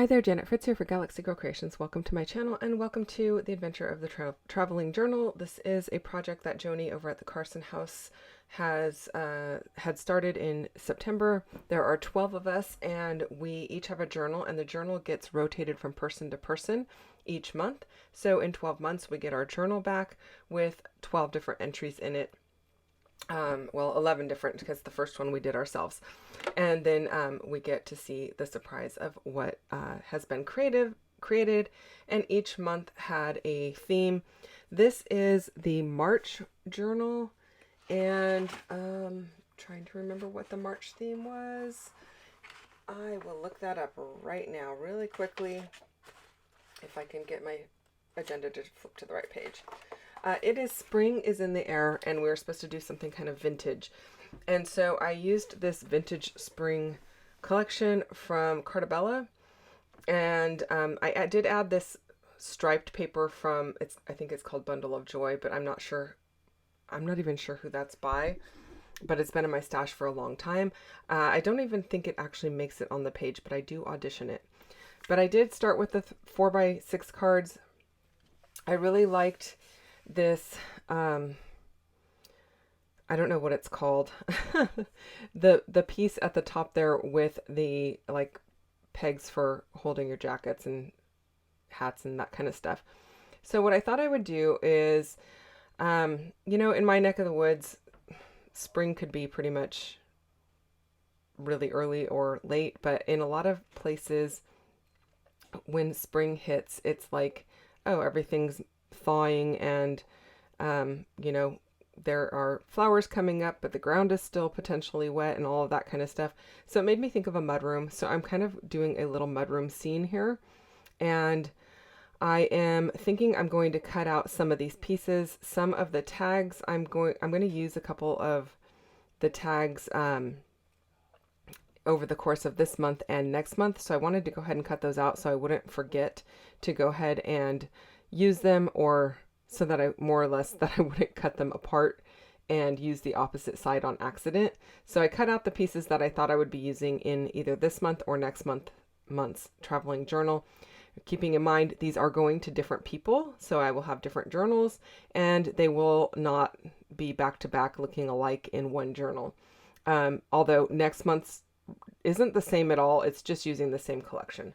Hi there, Janet Fritz here for Galaxy Girl Creations. Welcome to my channel and welcome to the adventure of the traveling journal. This is a project that Joni over at the Carson House has had started in September. There are 12 of us and we each have a journal, and the journal gets rotated from person to person each month. So in 12 months we get our journal back with 12 different entries in it. Well, 11 different, because the first one we did ourselves. And then we get to see the surprise of what has been created, and each month had a theme. This is the March journal, and trying to remember what the March theme was. I will look that up right now really quickly if I can get my agenda to flip to the right page. It is Spring is in the Air, and we were supposed to do something kind of vintage. And so I used this vintage spring collection from Cartabella, and I did add this striped paper from, I think it's called Bundle of Joy, but I'm not even sure who that's by, but it's been in my stash for a long time. I don't even think it actually makes it on the page, but I do audition it. But I did start with the 4x6 cards. I really liked this, I don't know what it's called, the piece at the top there with the like pegs for holding your jackets and hats and that kind of stuff. So what I thought I would do is, in my neck of the woods, spring could be pretty much really early or late, but in a lot of places when spring hits, it's like, oh, everything's thawing, and there are flowers coming up, but the ground is still potentially wet and all of that kind of stuff. So it made me think of a mudroom. So I'm kind of doing a little mudroom scene here, and I am thinking I'm going to cut out some of these pieces. Some of the tags I'm going to use a couple of the tags over the course of this month and next month. So I wanted to go ahead and cut those out so I wouldn't forget to go ahead and use them, or so that I wouldn't cut them apart and use the opposite side on accident. So I cut out the pieces that I thought I would be using in either this month or next month's traveling journal. Keeping in mind, these are going to different people, so I will have different journals, and they will not be back to back looking alike in one journal. Although next month's isn't the same at all, it's just using the same collection.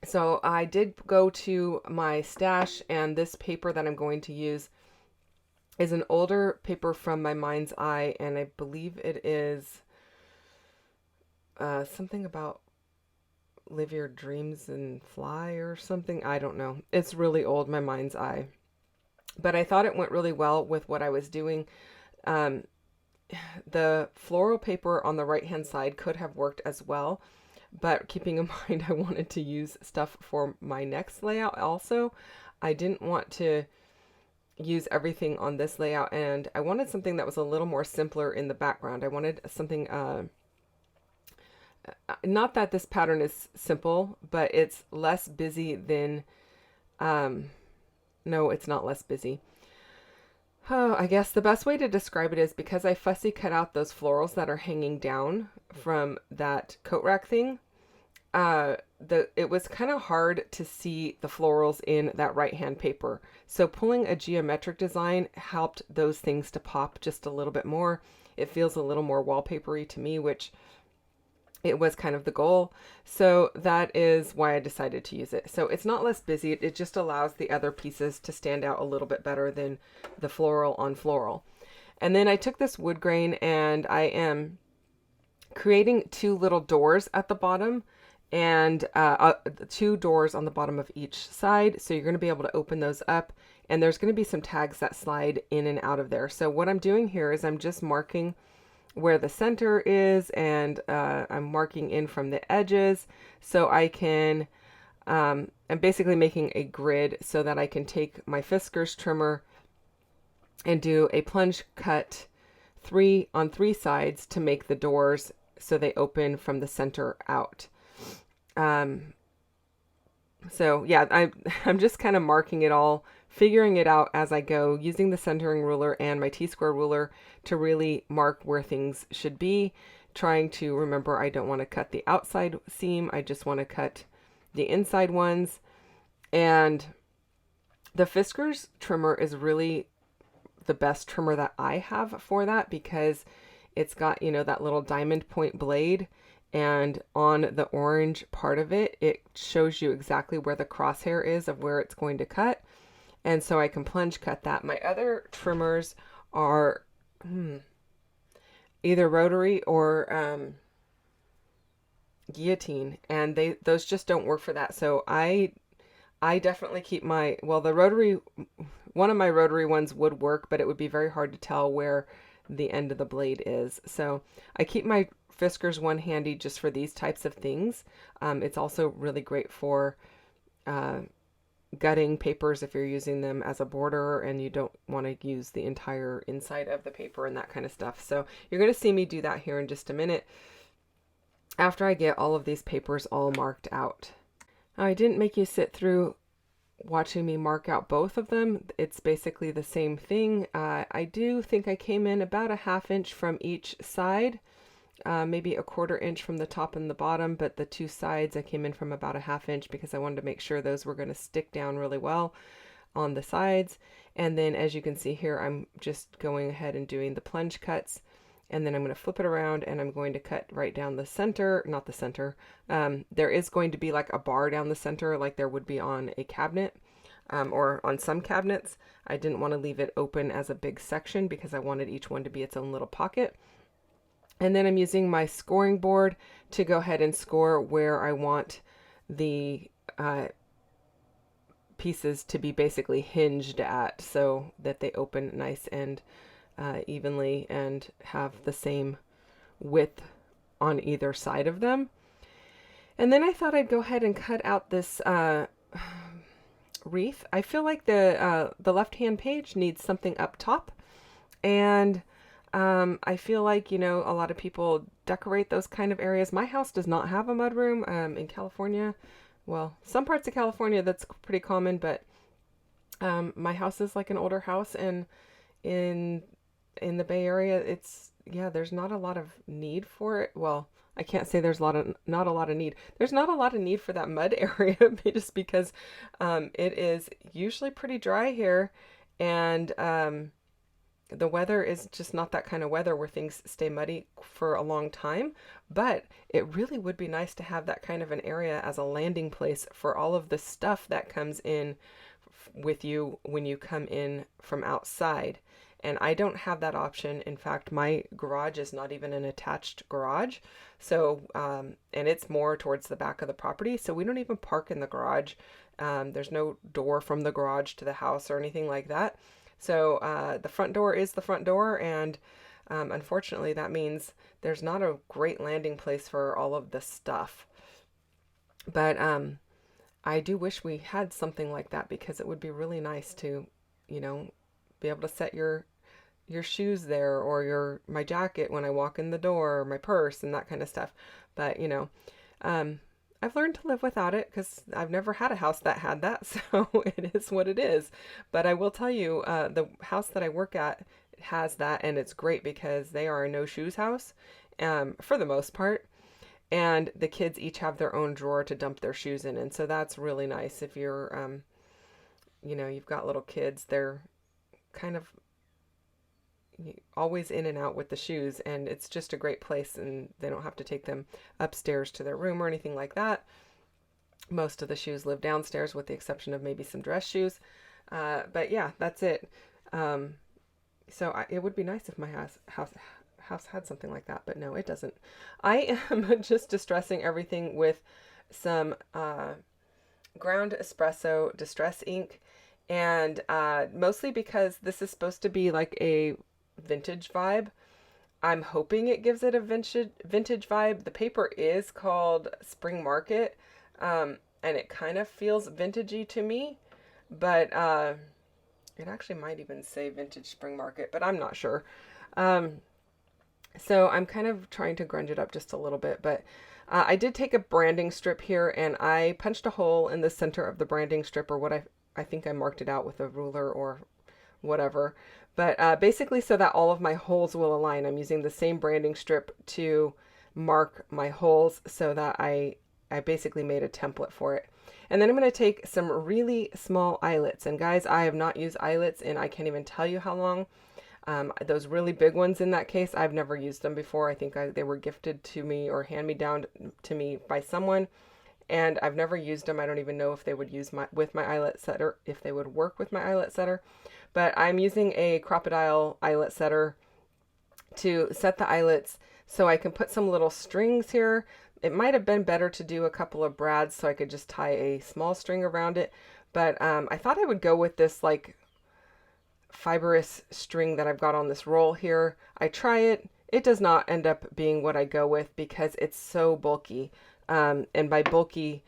So I did go to my stash, and this paper that I'm going to use is an older paper from my mind's eye, and I believe it is something about live your dreams and fly or something. I don't know. It's really old, my mind's eye. But I thought it went really well with what I was doing. The floral paper on the right-hand side could have worked as well. But keeping in mind, I wanted to use stuff for my next layout also. I didn't want to use everything on this layout, and I wanted something that was a little more simpler in the background. I wanted something, not that this pattern is simple, but it's less busy than, no, it's not less busy. Oh, I guess the best way to describe it is because I fussy cut out those florals that are hanging down from that coat rack thing. It was kind of hard to see the florals in that right-hand paper. So pulling a geometric design helped those things to pop just a little bit more. It feels a little more wallpapery to me, which it was kind of the goal. So that is why I decided to use it. So it's not less busy. It just allows the other pieces to stand out a little bit better than the floral on floral. And then I took this wood grain, and I am creating two little doors at the bottom, and two doors on the bottom of each side. So you're going to be able to open those up, and there's going to be some tags that slide in and out of there. So what I'm doing here is I'm just marking where the center is, and I'm marking in from the edges so I can, I'm basically making a grid so that I can take my Fiskars trimmer and do a plunge cut on three sides to make the doors so they open from the center out. So yeah, I'm just kind of marking it all, figuring it out as I go, using the centering ruler and my T-square ruler to really mark where things should be, trying to remember I don't want to cut the outside seam. I just want to cut the inside ones. And the Fiskars trimmer is really the best trimmer that I have for that, because it's got, you know, that little diamond point blade, and on the orange part of it, it shows you exactly where the crosshair is of where it's going to cut. And so I can plunge cut that. My other trimmers are either rotary or guillotine, and those just don't work for that. So I definitely keep my, well, the rotary, one of my rotary ones would work, but it would be very hard to tell where the end of the blade is. So I keep my Fiskars one handy just for these types of things. It's also really great for gutting papers if you're using them as a border and you don't want to use the entire inside of the paper and that kind of stuff. So you're going to see me do that here in just a minute after I get all of these papers all marked out. I didn't make you sit through watching me mark out both of them. It's basically the same thing. I do think I came in about a 1/2 inch from each side, maybe a 1/4 inch from the top and the bottom, but the two sides I came in from about a 1/2 inch because I wanted to make sure those were going to stick down really well on the sides. And then as you can see here, I'm just going ahead and doing the plunge cuts. And then I'm going to flip it around and I'm going to cut right down the center, not the center. There is going to be like a bar down the center like there would be on a cabinet or on some cabinets. I didn't want to leave it open as a big section because I wanted each one to be its own little pocket. And then I'm using my scoring board to go ahead and score where I want the pieces to be basically hinged at so that they open nice and evenly and have the same width on either side of them. And then I thought I'd go ahead and cut out this wreath. I feel like the left-hand page needs something up top, and I feel like, you know, a lot of people decorate those kind of areas. My house does not have a mudroom in California. Well, some parts of California that's pretty common, but my house is like an older house, and in the Bay Area, it's, yeah, there's not a lot of need for it. Well, I can't say there's not a lot of need. There's not a lot of need for that mud area just because it is usually pretty dry here, and the weather is just not that kind of weather where things stay muddy for a long time. But it really would be nice to have that kind of an area as a landing place for all of the stuff that comes in with you when you come in from outside. And I don't have that option. In fact, my garage is not even an attached garage. So, and it's more towards the back of the property. So we don't even park in the garage. There's no door from the garage to the house or anything like that. So the front door is the front door. And unfortunately, that means there's not a great landing place for all of the stuff. But I do wish we had something like that, because it would be really nice to, you know, be able to set your shoes there, or my jacket when I walk in the door, or my purse and that kind of stuff. But, you know, I've learned to live without it because I've never had a house that had that. So it is what it is. But I will tell you, the house that I work at has that, and it's great because they are a no shoes house, for the most part. And the kids each have their own drawer to dump their shoes in. And so that's really nice. If you're, you know, you've got little kids, they're kind of always in and out with the shoes, and it's just a great place, and they don't have to take them upstairs to their room or anything like that. Most of the shoes live downstairs with the exception of maybe some dress shoes. But yeah, that's it. So it would be nice if my house had something like that, but no, it doesn't. I am just distressing everything with some ground espresso distress ink, and mostly because this is supposed to be like a vintage vibe. I'm hoping it gives it a vintage vibe. The paper is called Spring Market, and it kind of feels vintagey to me, but it actually might even say Vintage Spring Market, but I'm not sure. So I'm kind of trying to grunge it up just a little bit, but I did take a branding strip here, and I punched a hole in the center of the branding strip, or what I think I marked it out with a ruler or whatever. But basically, so that all of my holes will align, I'm using the same branding strip to mark my holes so that I basically made a template for it. And then I'm going to take some really small eyelets. And guys, I have not used eyelets in I can't even tell you how long. Those really big ones in that case, I've never used them before. I think they were gifted to me or hand me down to me by someone, and I've never used them. I don't even know if they would use with my eyelet setter, if they would work with my eyelet setter. But I'm using a crocodile eyelet setter to set the eyelets so I can put some little strings here. It might have been better to do a couple of brads so I could just tie a small string around it. But I thought I would go with this like fibrous string that I've got on this roll here. I try it. It does not end up being what I go with because it's so bulky. And by bulky,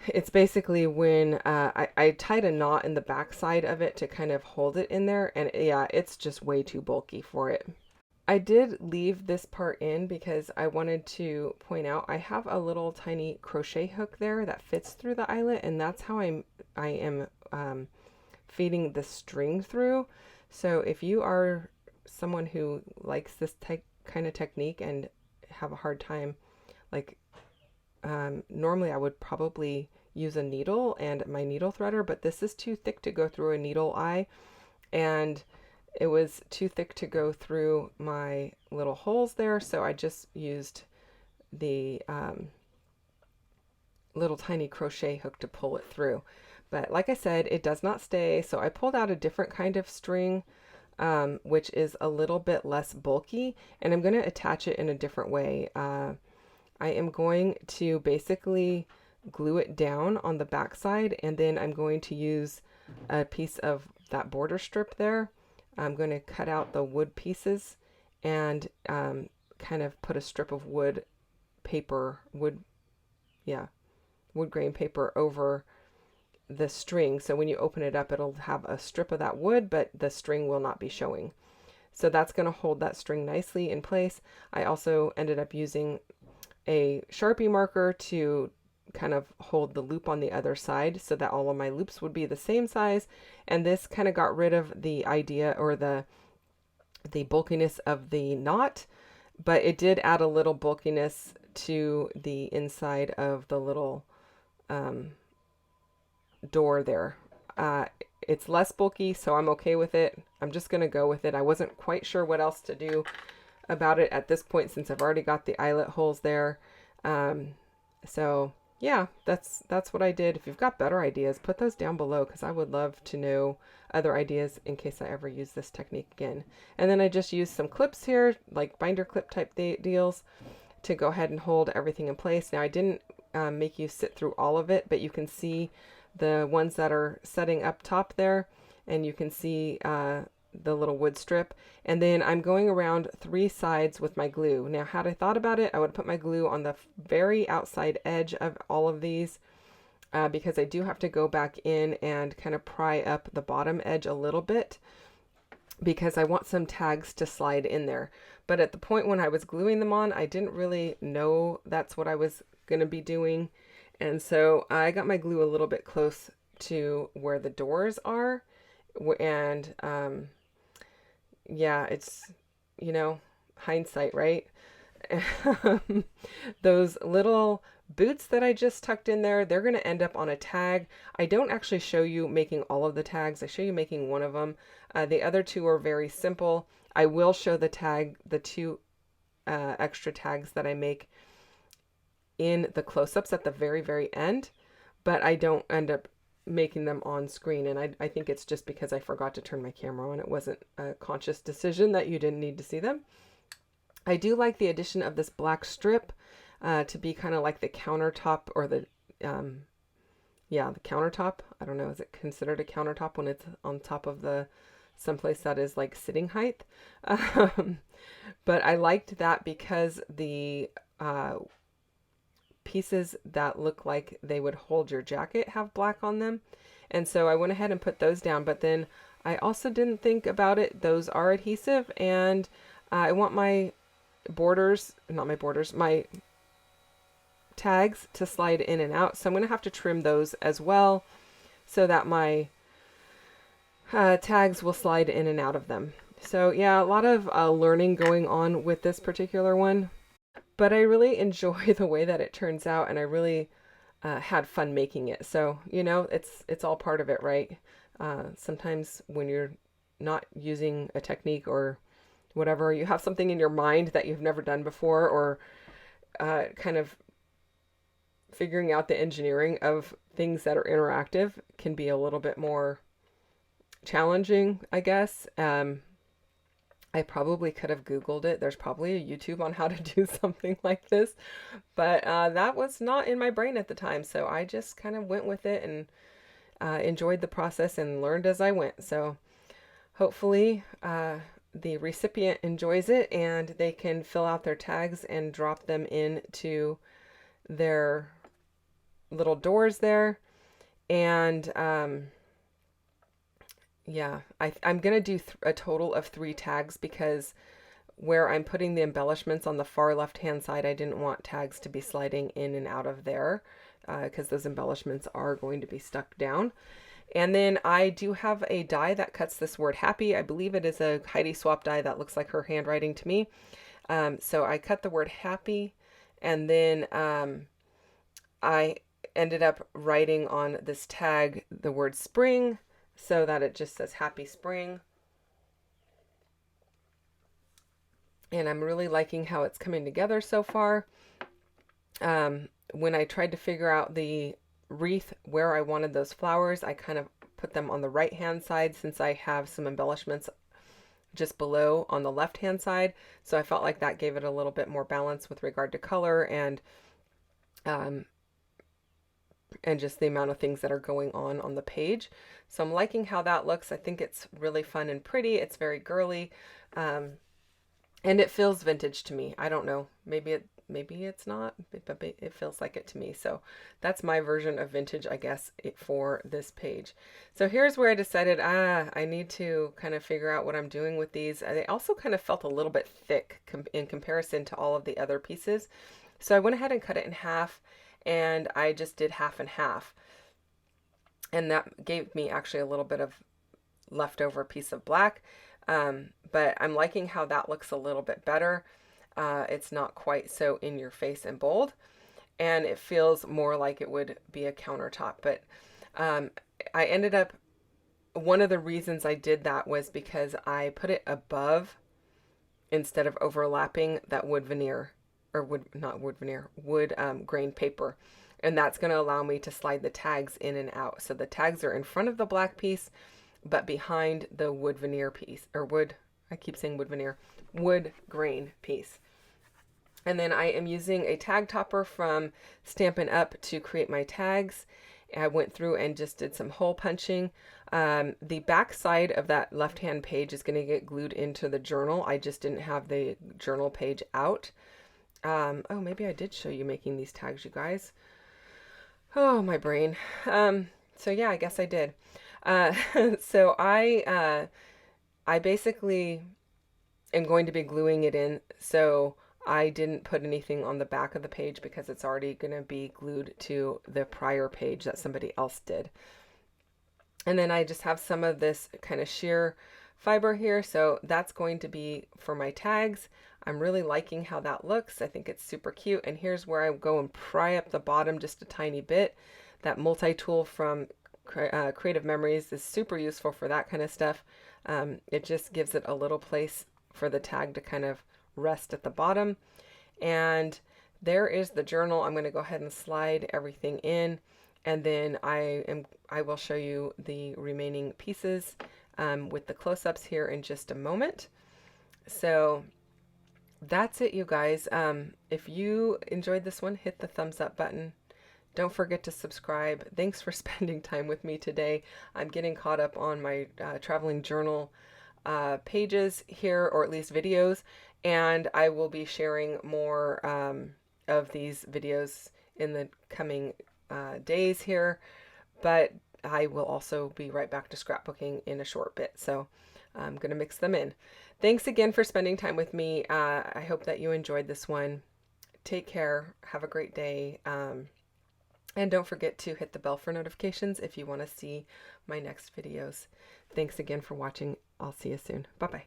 it's basically when I tied a knot in the back side of it to kind of hold it in there. And yeah, it's just way too bulky for it. I did leave this part in because I wanted to point out I have a little tiny crochet hook there that fits through the eyelet, and that's how I am feeding the string through. So if you are someone who likes this kind of technique and have a hard time, like normally I would probably use a needle and my needle threader, but this is too thick to go through a needle eye, and it was too thick to go through my little holes there, so I just used the little tiny crochet hook to pull it through. But like I said, it does not stay, so I pulled out a different kind of string, which is a little bit less bulky, and I'm going to attach it in a different way. I am going to basically glue it down on the back side, and then I'm going to use a piece of that border strip there. I'm going to cut out the wood pieces and kind of put a strip of wood grain paper over the string. So when you open it up, it'll have a strip of that wood, but the string will not be showing. So that's going to hold that string nicely in place. I also ended up using a Sharpie marker to kind of hold the loop on the other side so that all of my loops would be the same size, and this kind of got rid of the idea or the bulkiness of the knot, but it did add a little bulkiness to the inside of the little door there. It's less bulky, so I'm okay with it. I'm just going to go with it. I wasn't quite sure what else to do about it at this point since I've already got the eyelet holes there. So yeah, that's what I did. If you've got better ideas, put those down below because I would love to know other ideas in case I ever use this technique again. And then I just used some clips here, like binder clip type deals, to go ahead and hold everything in place. Now I didn't make you sit through all of it, but you can see the ones that are setting up top there, and you can see the little wood strip. And then I'm going around 3 sides with my glue. Now, had I thought about it, I would put my glue on the very outside edge of all of these because I do have to go back in and kind of pry up the bottom edge a little bit because I want some tags to slide in there. But at the point when I was gluing them on, I didn't really know that's what I was going to be doing. And so I got my glue a little bit close to where the doors are. And yeah, it's, hindsight, right? Those little boots that I just tucked in there, they're going to end up on a tag. I don't actually show you making all of the tags. I show you making one of them. The other 2 are very simple. I will show the 2 extra tags that I make in the close-ups at the very, very end, but I don't end up making them on screen, and I think it's just because I forgot to turn my camera on. It wasn't a conscious decision that you didn't need to see them. I do like the addition of this black strip to be kind of like the countertop, or the countertop. I don't know, is it considered a countertop when it's on top of someplace that is like sitting height? But I liked that because the pieces that look like they would hold your jacket have black on them, and so I went ahead and put those down. But then I also didn't think about it, those are adhesive, and I want my my tags to slide in and out, so I'm going to have to trim those as well so that my tags will slide in and out of them. So yeah, a lot of learning going on with this particular one, but I really enjoy the way that it turns out, and I really had fun making it. So, you know, it's all part of it, right? Sometimes when you're not using a technique or whatever, you have something in your mind that you've never done before, or kind of figuring out the engineering of things that are interactive can be a little bit more challenging, I guess. I probably could have Googled it. There's probably a YouTube on how to do something like this, but that was not in my brain at the time. So I just kind of went with it and enjoyed the process and learned as I went. So hopefully the recipient enjoys it and they can fill out their tags and drop them into their little doors there. And yeah, I'm going to do a total of 3 tags because where I'm putting the embellishments on the far left-hand side, I didn't want tags to be sliding in and out of there because those embellishments are going to be stuck down. And then I do have a die that cuts this word happy. I believe it is a Heidi Swap die that looks like her handwriting to me. So I cut the word happy, and then I ended up writing on this tag the word spring so that it just says happy spring. And I'm really liking how it's coming together so far. When I tried to figure out the wreath where I wanted those flowers, I kind of put them on the right hand side since I have some embellishments just below on the left hand side. So I felt like that gave it a little bit more balance with regard to color and just the amount of things that are going on the page. So I'm liking how that looks. I think it's really fun and pretty. It's very girly. And it feels vintage to me. I don't know. Maybe it's not, but it feels like it to me. So that's my version of vintage, I guess, for this page. So here's where I decided, I need to kind of figure out what I'm doing with these. They also kind of felt a little bit thick in comparison to all of the other pieces. So I went ahead and cut it in half, and I just did half and half. And that gave me actually a little bit of leftover piece of black. But I'm liking how that looks a little bit better. It's not quite so in your face and bold, and it feels more like it would be a countertop. But I ended up, one of the reasons I did that was because I put it above instead of overlapping that wood veneer, or wood grain paper. And that's going to allow me to slide the tags in and out. So the tags are in front of the black piece, but behind the wood veneer piece, or wood, I keep saying wood veneer, wood grain piece. And then I am using a tag topper from Stampin' Up! To create my tags. I went through and just did some hole punching. The back side of that left-hand page is going to get glued into the journal. I just didn't have the journal page out. Oh, maybe I did show you making these tags, you guys. Oh, my brain. So yeah, I guess I did. So I basically am going to be gluing it in. So I didn't put anything on the back of the page because it's already going to be glued to the prior page that somebody else did. And then I just have some of this kind of sheer fiber here. So that's going to be for my tags. I'm really liking how that looks. I think it's super cute. And here's where I go and pry up the bottom just a tiny bit. That multi-tool from Creative Memories is super useful for that kind of stuff. It just gives it a little place for the tag to kind of rest at the bottom. And there is the journal. I'm going to go ahead and slide everything in, and then I will show you the remaining pieces with the close-ups here in just a moment. So that's it, you guys. If you enjoyed this one, hit the thumbs up button. Don't forget to subscribe. Thanks for spending time with me today. I'm getting caught up on my traveling journal pages here, or at least videos, and I will be sharing more of these videos in the coming days here, but I will also be right back to scrapbooking in a short bit, so I'm going to mix them in. Thanks again for spending time with me. I hope that you enjoyed this one. Take care. Have a great day. And don't forget to hit the bell for notifications if you want to see my next videos. Thanks again for watching. I'll see you soon. Bye-bye.